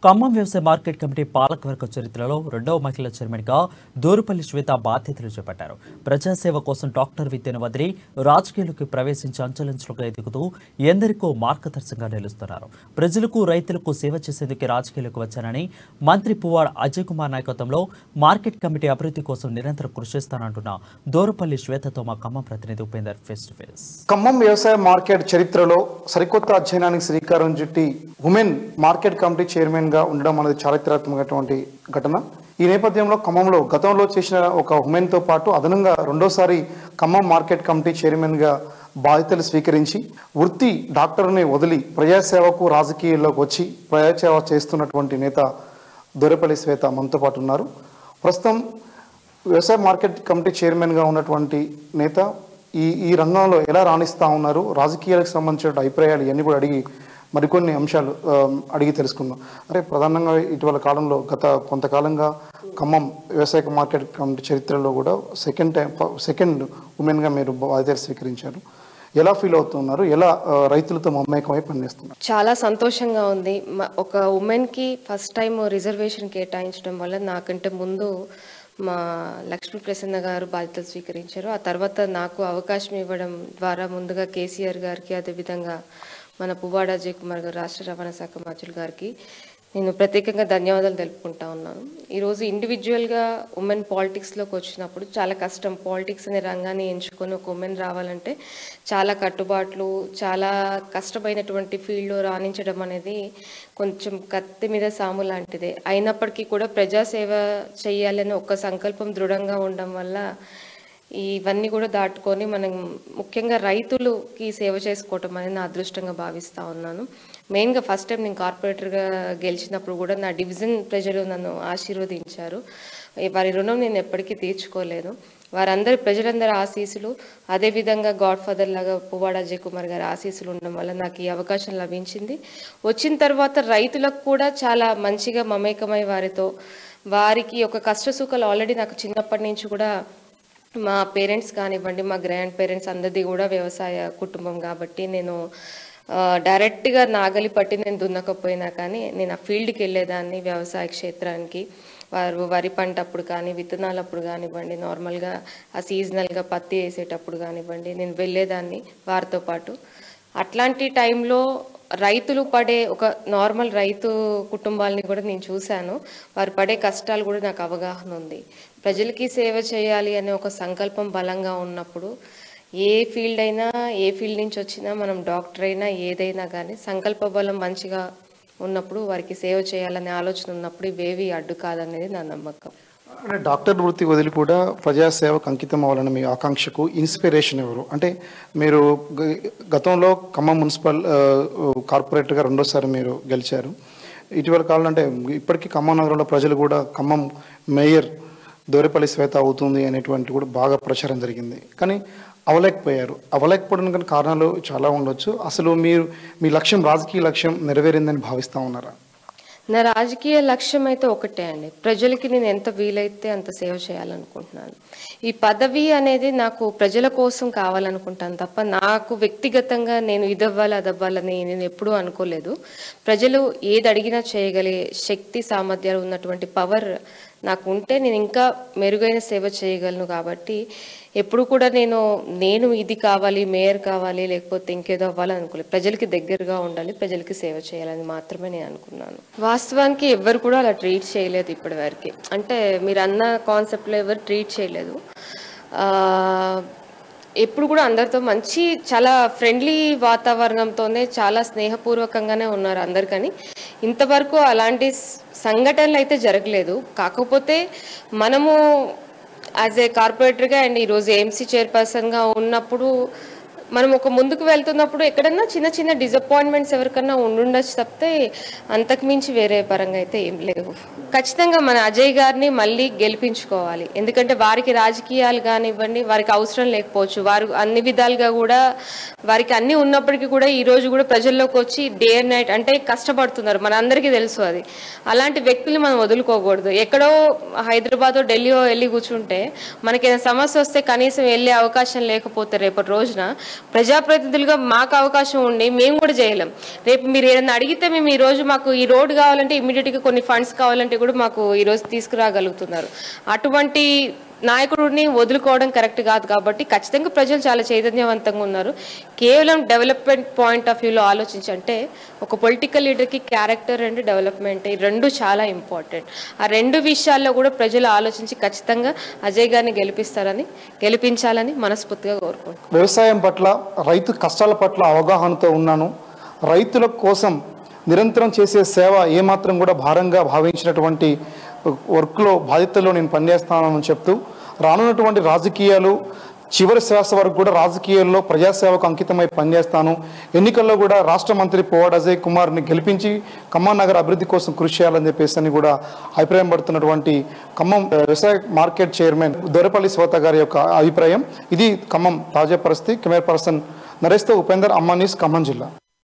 ఖమ్మం వ్యవసాయ market committee పాలకవర్గ చరిత్రలో రెండవ మహిళా చైర్మన్గా దూరుపల్లి శ్వేత బాధ్యతలు చేపట్టారు. ప్రజాసేవ కోసం డాక్టర్ విద్యను వదిలి రాజకీయాలకు ప్రవేశించి అంచెలంచెలుగా ఎదుగుతూ ఎందరికో మార్గదర్శకంగా నిలుస్తున్నారు. ప్రజలకు రైతులకు సేవ చేసేందుకు రాజకీయాలకు వచ్చానని మంత్రి పువ్వాడ అజయ్ కుమార్ నాయకత్వంలో మార్కెట్ కమిటీ అభివృద్ధి కోసం నిరంతరం కృషి చేస్తానంటున్న దూరుపల్లి శ్వేతతో మా ఖమ్మం ప్రతినిధి Upender face to face. Khammam వ్యవసాయ మార్కెట్ చరిత్రలో సరికొత్త అధ్యయనానికి శ్రీకారం చుట్టి ఉమెన్ మార్కెట్ కమిటీ చైర్మన్ గా ఉండడం అనేది చారిత్రాత్మకమైనటువంటి ఘటన. ఈ నేపథ్యంలో ఖమ్మంలో గతంలో చేసిన ఒక ఉమెన్ తో పాటు అదనంగా రెండోసారి ఖమ్మం మార్కెట్ కమిటీ చైర్మన్ గా బాధ్యతలు స్వీకరించి వృత్తి డాక్టర్ని వదిలి ప్రజాసేవకు రాజకీయాల్లోకి వచ్చి ప్రజాసేవ చేస్తున్నటువంటి నేత దూరుపల్లి శ్వేత మనతో పాటు ఉన్నారు. ప్రస్తుతం వ్యవసాయ మార్కెట్ కమిటీ చైర్మన్ గా ఉన్నటువంటి నేత ఈ రంగంలో ఎలా రాణిస్తా ఉన్నారు, రాజకీయాలకు సంబంధించిన అభిప్రాయాలు ఇవన్నీ కూడా అడిగి మరికొన్ని అంశాలు అడిగి తెలుసుకుందాం. అంటే ప్రధానంగా ఇటీవల కాలంలో గత కొంతకాలంగా ఖమ్మం వ్యవసాయ మార్కెట్ కమిటీ చరిత్రలో కూడా సెకండ్ ఉమెన్గా మీరు బాధ్యతలు స్వీకరించారు. ఎలా ఫీల్ అవుతున్నారు, ఎలా రైతులతో మమేకమై పనిచేస్తున్నారు? చాలా సంతోషంగా ఉంది. ఒక ఉమెన్కి ఫస్ట్ టైం రిజర్వేషన్ కేటాయించడం వల్ల నాకంటే ముందు మా లక్ష్మీ ప్రసన్న గారు బాధ్యతలు స్వీకరించారు. ఆ తర్వాత నాకు అవకాశం ఇవ్వడం ద్వారా ముందుగా కేసీఆర్ గారికి, అదేవిధంగా మన పువ్వాడ అజయ్ కుమార్ గారు రాష్ట్ర రవాణా శాఖ మంత్రులు గారికి నేను ప్రత్యేకంగా ధన్యవాదాలు తెలుపుకుంటా ఉన్నాను. ఈరోజు ఇండివిజువల్గా ఉమెన్ పాలిటిక్స్లోకి వచ్చినప్పుడు చాలా కష్టం. పాలిటిక్స్ అనే రంగాన్ని ఎంచుకొని ఒక ఉమెన్ రావాలంటే చాలా కట్టుబాట్లు, చాలా కష్టమైనటువంటి ఫీల్డ్లో రాణించడం అనేది కొంచెం కత్తి మీద సాము లాంటిదే. అయినప్పటికీ కూడా ప్రజాసేవ చేయాలని ఒక సంకల్పం దృఢంగా ఉండడం వల్ల ఇవన్నీ కూడా దాటుకొని మనం ముఖ్యంగా రైతులకి సేవ చేసుకోవటం అనేది నా అదృష్టంగా భావిస్తూ ఉన్నాను. మెయిన్గా ఫస్ట్ టైం నేను కార్పొరేటర్గా గెలిచినప్పుడు కూడా నా డివిజన్ ప్రజలు నన్ను ఆశీర్వదించారు. వారి రుణం నేను ఎప్పటికీ తీర్చుకోలేను. ప్రజలందరి ఆశీస్సులు, అదేవిధంగా గాడ్ ఫాదర్ లాగా పువ్వాడ అజయ్ కుమార్ గారి ఆశీస్సులు ఉండడం వల్ల నాకు ఈ అవకాశం లభించింది. వచ్చిన తర్వాత రైతులకు కూడా చాలా మంచిగా మమేకమై వారికి ఒక కష్ట సుఖాలు ఆల్రెడీ నాకు చిన్నప్పటి నుంచి కూడా మా పేరెంట్స్ కానివ్వండి, మా గ్రాండ్ పేరెంట్స్ అందరిది కూడా వ్యవసాయ కుటుంబం కాబట్టి నేను డైరెక్ట్గా నాగలి పట్టి నేను దున్నకపోయినా కానీ నేను ఆ ఫీల్డ్కి వెళ్ళేదాన్ని. వ్యవసాయ క్షేత్రానికి వారు వరి పంట అప్పుడు కానీ, విత్తనాలప్పుడు కానివ్వండి, నార్మల్గా ఆ సీజనల్గా పత్తి వేసేటప్పుడు కానివ్వండి, నేను వెళ్ళేదాన్ని వారితో పాటు. అట్లాంటి టైంలో రైతులు పడే ఒక నార్మల్ రైతు కుటుంబాలని కూడా నేను చూశాను. వారు పడే కష్టాలు కూడా నాకు అవగాహన ఉంది. ప్రజలకి సేవ చేయాలి అనే ఒక సంకల్పం బలంగా ఉన్నప్పుడు ఏ ఫీల్డ్ అయినా, ఏ ఫీల్డ్ నుంచి వచ్చినా, మనం డాక్టర్ అయినా ఏదైనా కానీ సంకల్ప బలం మంచిగా ఉన్నప్పుడు వారికి సేవ చేయాలనే ఆలోచన ఉన్నప్పుడు ఇవేవి అడ్డు కాదనేది నా నమ్మకం. అంటే డాక్టర్ వృత్తి వదిలి కూడా ప్రజాసేవకు అంకితం అవ్వాలని మీ ఆకాంక్షకు ఇన్స్పిరేషన్ ఎవరు? అంటే మీరు గతంలో ఖమ్మం మున్సిపల్ కార్పొరేటర్గా రెండోసారి మీరు గెలిచారు. ఇటీవల కాలంలో అంటే ఇప్పటికీ ఖమ్మం నగరంలో ప్రజలు కూడా ఖమ్మం మేయర్ దూరుపల్లి శ్వేత అవుతుంది అనేటువంటి కూడా బాగా ప్రచారం జరిగింది. కానీ అవలేకపోవడానికి కారణాలు చాలా ఉండొచ్చు. అసలు మీ లక్ష్యం, రాజకీయ లక్ష్యం నెరవేరిందని భావిస్తూ ఉన్నారా? నా రాజకీయ లక్ష్యం అయితే ఒకటే అండి, ప్రజలకి నేను ఎంత వీలైతే అంత సేవ చేయాలనుకుంటున్నాను. ఈ పదవి అనేది నాకు ప్రజల కోసం కావాలనుకుంటాను తప్ప నాకు వ్యక్తిగతంగా నేను ఇదవ్వాలి అదవ్వాలని నేను ఎప్పుడూ అనుకోలేదు. ప్రజలు ఏది అడిగినా చేయగలిగే శక్తి, సామర్థ్యాలు ఉన్నటువంటి పవర్ నాకు ఉంటే నేను ఇంకా మెరుగైన సేవ చేయగలను. కాబట్టి ఎప్పుడు కూడా నేను ఇది కావాలి, మేయర్ కావాలి, లేకపోతే ఇంకేదో అవ్వాలని అనుకోలేదు. ప్రజలకి దగ్గరగా ఉండాలి, ప్రజలకి సేవ చేయాలని మాత్రమే నేను అనుకున్నాను. వాస్తవానికి ఎవరు కూడా అలా ట్రీట్ చేయలేదు ఇప్పటి వరకు. అంటే మీరు అన్న కాన్సెప్ట్లో ఎవరు ట్రీట్ చేయలేదు. ఎప్పుడు కూడా అందరితో చాలా ఫ్రెండ్లీ వాతావరణంతోనే, చాలా స్నేహపూర్వకంగానే ఉన్నారు అందరు. కానీ ఇంతవరకు అలాంటి సంఘటనలు అయితే జరగలేదు. కాకపోతే మనము యాజ్ ఏ కార్పొరేటర్గా అండ్ ఈరోజు ఏఎంసీ చైర్పర్సన్గా ఉన్నప్పుడు మనం ఒక ముందుకు వెళ్తున్నప్పుడు ఎక్కడన్నా చిన్న చిన్న డిసప్పాయింట్మెంట్స్ ఎవరికన్నా ఉండుండొచ్చు తప్పితే అంతకుమించి వేరే పరంగా అయితే ఏం లేవు. ఖచ్చితంగా మన అజయ్ గారిని మళ్ళీ గెలిపించుకోవాలి. ఎందుకంటే వారికి రాజకీయాలు కానివ్వండి వారికి అవసరం లేకపోవచ్చు. వారు అన్ని విధాలుగా కూడా వారికి అన్నీ ఉన్నప్పటికీ కూడా ఈరోజు కూడా ప్రజల్లోకి వచ్చి డే అండ్ నైట్ అంటే కష్టపడుతున్నారు. మన అందరికీ తెలుసు అది. అలాంటి వ్యక్తులు మనం వదులుకోకూడదు. ఎక్కడో హైదరాబాద్ ఢిల్లీయో వెళ్ళి కూర్చుంటే మనకి ఏదైనా సమస్య వస్తే కనీసం వెళ్ళే అవకాశం లేకపోతే రేపటి రోజున ప్రజాప్రతినిధులుగా మాకు అవకాశం ఉండి మేము కూడా చేయలేం. రేపు మీరు ఏదైనా అడిగితే మేము ఈరోజు మాకు ఈ రోడ్డు కావాలంటే ఇమ్మీడియట్గా కొన్ని ఫండ్స్ కావాలంటే కూడా మాకు ఈరోజు తీసుకురాగలుగుతున్నారు. అటువంటి నాయకుడిని వదులుకోవడం కరెక్ట్ కాదు. కాబట్టి ఖచ్చితంగా ప్రజలు చాలా చైతన్యవంతంగా ఉన్నారు. కేవలం డెవలప్మెంట్ పాయింట్ ఆఫ్ వ్యూలో ఆలోచించంటే ఒక పొలిటికల్ లీడర్కి క్యారెక్టర్ అండ్ డెవలప్మెంట్ ఈ రెండు చాలా ఇంపార్టెంట్. ఆ రెండు విషయాల్లో కూడా ప్రజలు ఆలోచించి ఖచ్చితంగా అజయ్ గారిని గెలిపించాలని మనస్ఫూర్తిగా కోరుకుంటున్నాను. వ్యవసాయం పట్ల, రైతు కష్టాల పట్ల అవగాహనతో ఉన్నాను. రైతుల కోసం నిరంతరం చేసే సేవ ఏమాత్రం కూడా భారంగా భావించినటువంటి వర్క్లో బాధ్యతల్లో నేను పనిచేస్తానని చెప్తూ రానున్నటువంటి రాజకీయాలు చివరి శ్వాస వరకు కూడా రాజకీయాల్లో ప్రజాసేవకు అంకితమై పనిచేస్తాను. ఎన్నికల్లో కూడా రాష్ట్ర మంత్రి పువ్వాడ అజయ్ కుమార్ని గెలిపించి ఖమ్మం నగర అభివృద్ధి కోసం కృషి చేయాలని చెప్పేసి అని కూడా అభిప్రాయం పడుతున్నటువంటి ఖమ్మం వ్యవసాయ మార్కెట్ చైర్మన్ దొరపల్లి శ్వేత గారి యొక్క అభిప్రాయం. ఇది ఖమ్మం తాజా పరిస్థితి. కెమెరా పర్సన్ నరేష్తో ఉపేందర్, అమ్మా న్యూస్, ఖమ్మం జిల్లా.